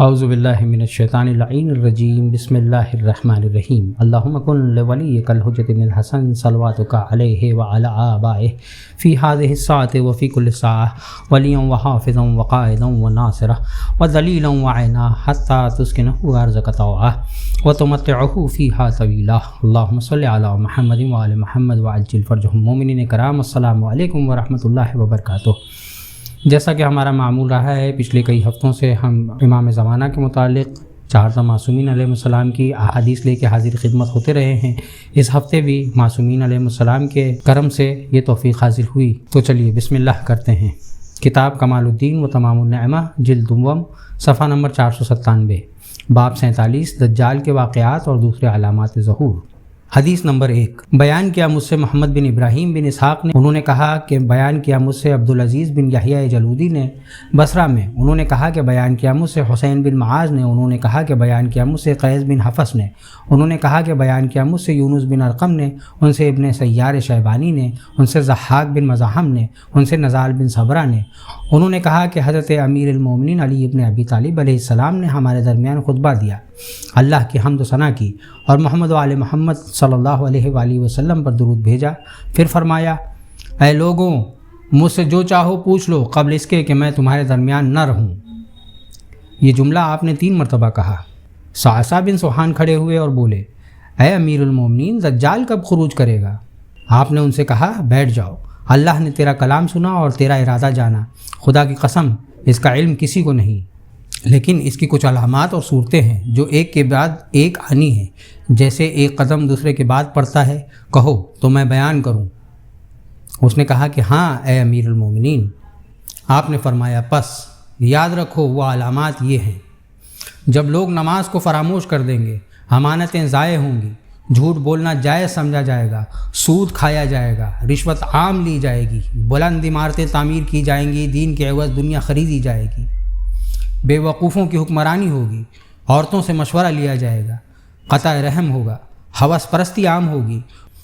اعوذ باللہ من الشیطان اللعین الرجیم بسم اللہ الرحمن الرحیم اللہم کن لولیک الحجۃ بن الحسن صلواتک علیہ وعلی آبائہ فی ہذہ الساعۃ وفی کل ساعہ ولیا وحافظا وقائدا وناصرا وذلیلا وعینا حتی تسکنہ ارضک طوعا وتمتعہ فیہا طویلا اللہم صلی علی محمد وعلی محمد وعجل فرجہم۔ مومنین کرام، السلام علیکم ورحمۃ اللہ وبرکاتہ۔ جیسا کہ ہمارا معمول رہا ہے، پچھلے کئی ہفتوں سے ہم امام زمانہ کے متعلق چار معصومین علیہ السلام کی احادیث لے کے حاضر خدمت ہوتے رہے ہیں۔ اس ہفتے بھی معصومین علیہ السلام کے کرم سے یہ توفیق حاصل ہوئی، تو چلیے بسم اللہ کرتے ہیں۔ کتاب کمال الدین و تمام النعمہ، جلد دوم، صفحہ نمبر 497، باب 47، دجال کے واقعات اور دوسرے علامات ظہور۔ حدیث نمبر 1، بیان کیا مجھ سے محمد بن ابراہیم بن اسحاق نے، انہوں نے کہا کہ بیان کیا مجھ سے عبدالعزیز بن یحییٰ جلودی نے بصرہ میں، انہوں نے کہا کہ بیان کیا مجھ سے حسین بن معاذ نے، انہوں نے کہا کہ بیان کیا مجھ سے قیس بن حفص نے، انہوں نے کہا کہ بیان کیا مجھ سے یونس بن ارقم نے، ان سے ابن سیار شیبانی نے، ان سے ضحاک بن مزاحم نے، ان سے نزال بن صبرہ نے، انہوں نے کہا کہ حضرت امیر المومنین علی ابن ابی طالب علیہ السلام نے ہمارے درمیان خطبہ دیا، اللہ کی حمد و ثنا کی اور محمد و آل محمد صلی اللہ علیہ وآلہ وسلم پر درود بھیجا۔ پھر فرمایا، اے لوگوں، مجھ سے جو چاہو پوچھ لو قبل اس کے کہ میں تمہارے درمیان نہ رہوں۔ یہ جملہ آپ نے 3 مرتبہ کہا۔ صعصع بن سوحان کھڑے ہوئے اور بولے، اے امیر المومنین، دجال کب خروج کرے گا؟ آپ نے ان سے کہا، بیٹھ جاؤ، اللہ نے تیرا کلام سنا اور تیرا ارادہ جانا، خدا کی قسم اس کا علم کسی کو نہیں، لیکن اس کی کچھ علامات اور صورتیں ہیں جو ایک کے بعد ایک آنی ہیں، جیسے ایک قدم دوسرے کے بعد پڑتا ہے، کہو تو میں بیان کروں۔ اس نے کہا کہ ہاں اے امیر المومنین۔ آپ نے فرمایا، پس یاد رکھو وہ علامات یہ ہیں، جب لوگ نماز کو فراموش کر دیں گے، امانتیں ضائع ہوں گی، جھوٹ بولنا جائز سمجھا جائے گا، سود کھایا جائے گا، رشوت عام لی جائے گی، بلند عمارتیں تعمیر کی جائیں گی، دین کے عوض دنیا خریدی جائے گی، بے وقوفوں کی حکمرانی ہوگی، عورتوں سے مشورہ لیا جائے گا، قطع رحم ہوگا، ہوس پرستی عام ہوگی،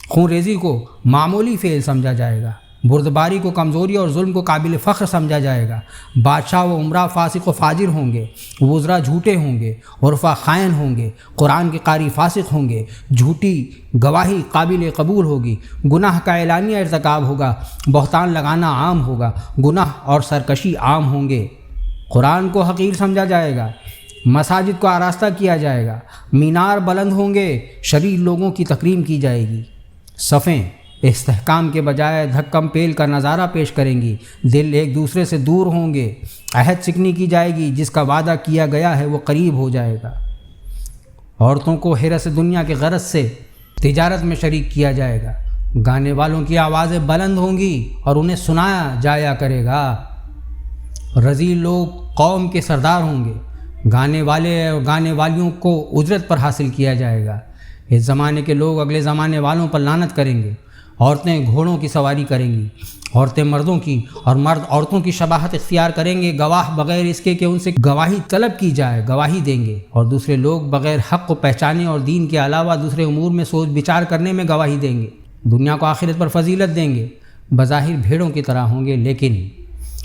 خون ریزی کو معمولی فعل سمجھا جائے گا، بردباری کو کمزوری اور ظلم کو قابل فخر سمجھا جائے گا، بادشاہ و عمرہ فاسق و فاجر ہوں گے، وزراء جھوٹے ہوں گے، عرفا خائن ہوں گے، قرآن کے قاری فاسق ہوں گے، جھوٹی گواہی قابل قبول ہوگی، گناہ کا اعلانیہ ارتکاب ہوگا، بہتان لگانا عام ہوگا، گناہ اور سرکشی عام ہوں گے، قرآن کو حقیر سمجھا جائے گا، مساجد کو آراستہ کیا جائے گا، مینار بلند ہوں گے، شریر لوگوں کی تکریم کی جائے گی، صفیں استحکام کے بجائے دھکم پیل کا نظارہ پیش کریں گی، دل ایک دوسرے سے دور ہوں گے، عہد سکنی کی جائے گی، جس کا وعدہ کیا گیا ہے وہ قریب ہو جائے گا، عورتوں کو حرص دنیا کے غرض سے تجارت میں شریک کیا جائے گا، گانے والوں کی آوازیں بلند ہوں گی اور انہیں سنایا جایا کرے گا، رذیل لوگ قوم کے سردار ہوں گے، گانے والے اور گانے والیوں کو اجرت پر حاصل کیا جائے گا، اس زمانے کے لوگ اگلے زمانے والوں پر لعنت کریں گے، عورتیں گھوڑوں کی سواری کریں گی، عورتیں مردوں کی اور مرد عورتوں کی شباہت اختیار کریں گے، گواہ بغیر اس کے کہ ان سے گواہی طلب کی جائے گواہی دیں گے، اور دوسرے لوگ بغیر حق کو پہچانے اور دین کے علاوہ دوسرے امور میں سوچ بچار کرنے میں گواہی دیں گے، دنیا کو آخرت پر فضیلت دیں گے، بظاہر بھیڑوں کی طرح ہوں گے لیکن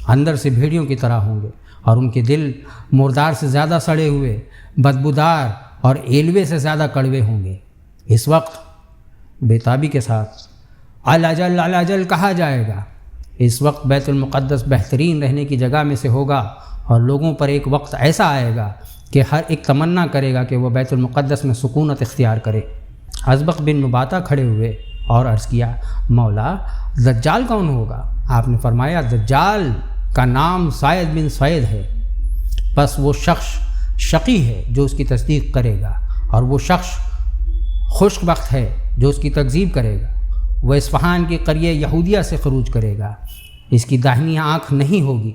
اندر سے بھیڑیوں کی طرح ہوں گے، اور ان کے دل مردار سے زیادہ سڑے ہوئے، بدبودار اور ایلوے سے زیادہ کڑوے ہوں گے۔ اس وقت بےتابی کے ساتھ الاجل الاجل کہا جائے گا۔ اس وقت بیت المقدس بہترین رہنے کی جگہ میں سے ہوگا، اور لوگوں پر ایک وقت ایسا آئے گا کہ ہر ایک تمنا کرے گا کہ وہ بیت المقدس میں سکونت اختیار کرے۔ ازبق بن نباتہ کھڑے ہوئے اور عرض کیا، مولا دجال کون ہوگا؟ آپ نے فرمایا، دجال کا نام سعید بن سعید ہے، بس وہ شخص شقی ہے جو اس کی تصدیق کرے گا، اور وہ شخص خشک بخت ہے جو اس کی تکذیب کرے گا۔ وہ اصفہان کی قریہ یہودیہ سے خروج کرے گا، اس کی داہنی آنکھ نہیں ہوگی،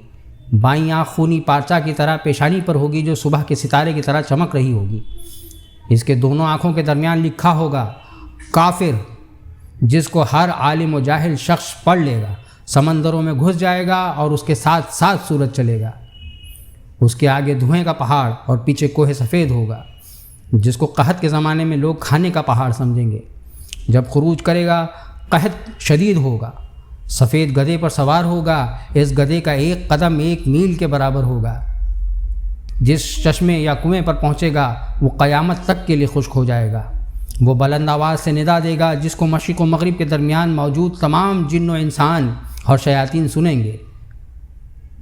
بائیں آنکھ خونی پارچہ کی طرح پیشانی پر ہوگی جو صبح کے ستارے کی طرح چمک رہی ہوگی، اس کے دونوں آنکھوں کے درمیان لکھا ہوگا کافر، جس کو ہر عالم و جاہل شخص پڑھ لے گا، سمندروں میں گھس جائے گا اور اس کے ساتھ ساتھ سورج چلے گا، اس کے آگے دھوئیں کا پہاڑ اور پیچھے کوہ سفید ہوگا، جس کو قحط کے زمانے میں لوگ کھانے کا پہاڑ سمجھیں گے، جب خروج کرے گا قحط شدید ہوگا، سفید گدھے پر سوار ہوگا، اس گدھے کا ایک قدم 1 میل کے برابر ہوگا، جس چشمے یا کنویں پر پہنچے گا وہ قیامت تک کے لیے خشک ہو جائے گا۔ وہ بلند آواز سے ندا دے گا جس کو مشرق و مغرب کے درمیان موجود تمام جن و انسان اور شیاطین سنیں گے۔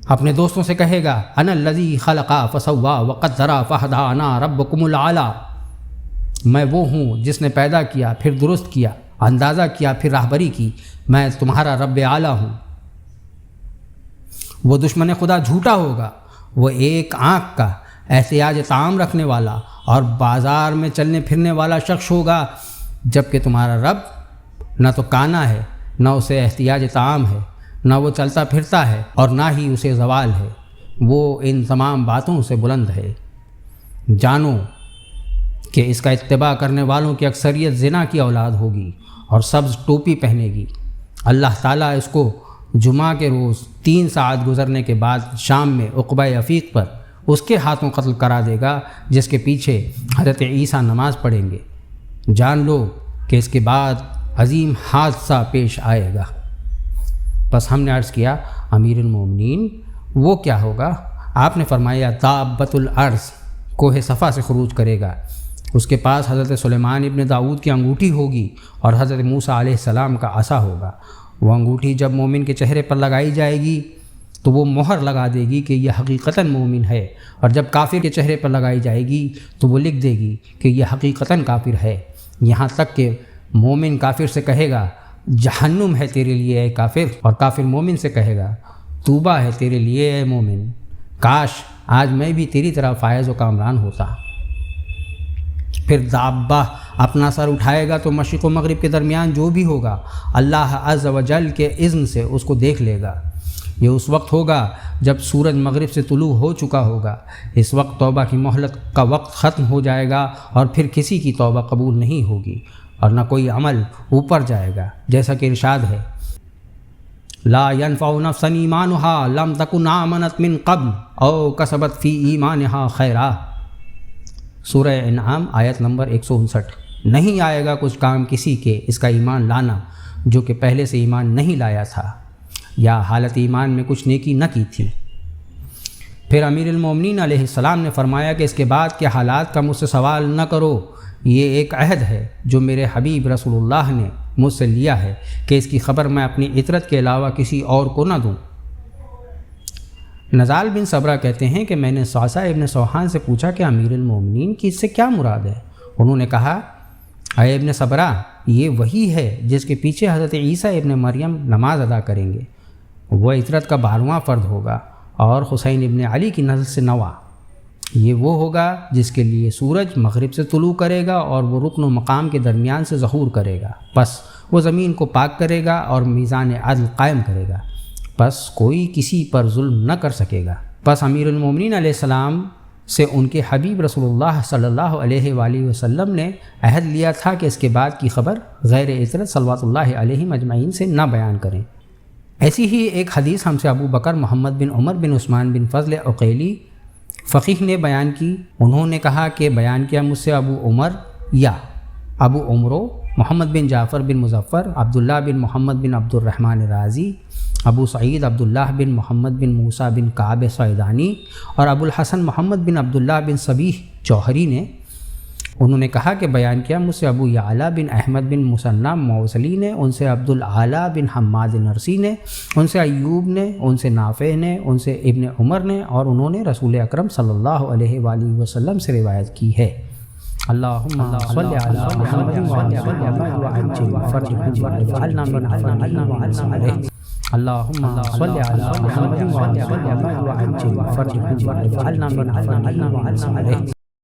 اپنے دوستوں سے کہے گا انا الذی خلق فسوا وقدر فہدی انا ربکم الاعلی، میں وہ ہوں جس نے پیدا کیا پھر درست کیا، اندازہ کیا پھر راہبری کی، میں تمہارا رب اعلیٰ ہوں۔ وہ دشمن خدا جھوٹا ہوگا، وہ ایک آنکھ کا احتیاج طعام رکھنے والا اور بازار میں چلنے پھرنے والا شخص ہوگا، جبکہ تمہارا رب نہ تو کانا ہے، نہ اسے احتیاج طعام ہے، نہ وہ چلتا پھرتا ہے اور نہ ہی اسے زوال ہے، وہ ان تمام باتوں سے بلند ہے۔ جانو کہ اس کا اتباع کرنے والوں کی اکثریت زنا کی اولاد ہوگی اور سبز ٹوپی پہنے گی۔ اللہ تعالیٰ اس کو جمعہ کے روز 3 ساعت گزرنے کے بعد شام میں عقبہ عفیق پر اس کے ہاتھوں قتل کرا دے گا جس کے پیچھے حضرت عیسیٰ نماز پڑھیں گے۔ جان لو کہ اس کے بعد عظیم حادثہ پیش آئے گا۔ بس ہم نے عرض کیا امیر المومنین وہ کیا ہوگا؟ آپ نے فرمایا دابۃ الارض کوہ صفا سے خروج کرے گا، اس کے پاس حضرت سلیمان ابن داؤد کی انگوٹھی ہوگی اور حضرت موسیٰ علیہ السلام کا عصا ہوگا۔ وہ انگوٹھی جب مومن کے چہرے پر لگائی جائے گی تو وہ مہر لگا دے گی کہ یہ حقیقتاً مومن ہے، اور جب کافر کے چہرے پر لگائی جائے گی تو وہ لکھ دے گی کہ یہ حقیقتاً کافر ہے، یہاں تک کہ مومن کافر سے کہے گا جہنم ہے تیرے لیے اے کافر، اور کافر مومن سے کہے گا توبہ ہے تیرے لیے اے مومن، کاش آج میں بھی تیری طرح فائز و کامران ہوتا۔ پھر دابہ اپنا سر اٹھائے گا تو مشرق و مغرب کے درمیان جو بھی ہوگا اللہ عز و جل کے اذن سے اس کو دیکھ لے گا۔ یہ اس وقت ہوگا جب سورج مغرب سے طلوع ہو چکا ہوگا۔ اس وقت توبہ کی مہلت کا وقت ختم ہو جائے گا اور پھر کسی کی توبہ قبول نہیں ہوگی اور نہ کوئی عمل اوپر جائے گا، جیسا کہ ارشاد ہے لا ينفع نفسا ایمانها لم تکن آمنت من قبل او کسبت فی ایمانها خیرا، سورہ انعام آیت نمبر 159۔ نہیں آئے گا کچھ کام کسی کے اس کا ایمان لانا جو کہ پہلے سے ایمان نہیں لایا تھا یا حالت ایمان میں کچھ نیکی نہ کی تھی۔ پھر امیر المومنین علیہ السلام نے فرمایا کہ اس کے بعد کے حالات کا مجھ سے سوال نہ کرو، یہ ایک عہد ہے جو میرے حبیب رسول اللہ نے مجھ سے لیا ہے کہ اس کی خبر میں اپنی عطرت کے علاوہ کسی اور کو نہ دوں۔ نزال بن صبرہ کہتے ہیں کہ میں نے صعصع ابن سوحان سے پوچھا کہ امیر المومنین کی اس سے کیا مراد ہے؟ انہوں نے کہا اے ابن صبرہ، یہ وہی ہے جس کے پیچھے حضرت عیسیٰ ابن مریم نماز ادا کریں گے، وہ عطرت کا 12واں فرد ہوگا اور حسین ابن علی کی نسل سے نواں۔ یہ وہ ہوگا جس کے لیے سورج مغرب سے طلوع کرے گا اور وہ رکن و مقام کے درمیان سے ظہور کرے گا، پس وہ زمین کو پاک کرے گا اور میزان عدل قائم کرے گا، پس کوئی کسی پر ظلم نہ کر سکے گا۔ پس امیر المومنین علیہ السلام سے ان کے حبیب رسول اللہ صلی اللہ علیہ وآلہ وسلم نے عہد لیا تھا کہ اس کے بعد کی خبر غیر عطرت صلوات اللہ علیہم اجمعین سے نہ بیان کریں۔ ایسی ہی ایک حدیث ہم سے ابو بکر محمد بن عمر بن عثمان بن فضل عقیلی فقیہ نے بیان کی۔ انہوں نے کہا کہ بیان کیا مجھ سے ابو عمر یا ابو عمرو محمد بن جعفر بن مظفر، عبداللہ بن محمد بن عبد الرحمن رازی، ابو سعید عبداللہ بن محمد بن موسیٰ بن کعب سعیدانی اور ابو الحسن محمد بن عبداللہ بن صبیح جوہری نے، انہوں نے کہا کہ بیان کیا مجھ سے ابو یعلا بن احمد بن مثنی موصلی نے، ان سے عبد الاعلیٰ بن حماد نرسی نے، ان سے ایوب نے، ان سے نافع نے، ان سے ابن عمر نے، اور انہوں نے رسول اکرم صلی اللہ علیہ وآلہ وسلم سے روایت کی ہے۔ اللہم صلی علی محمد وعلی آلہ وعجل فرجہ واجعلنا من آلہ۔ اللہم صلی علی محمد وعلی آلہ وعجل فرجہ واجعلنا من آلہ۔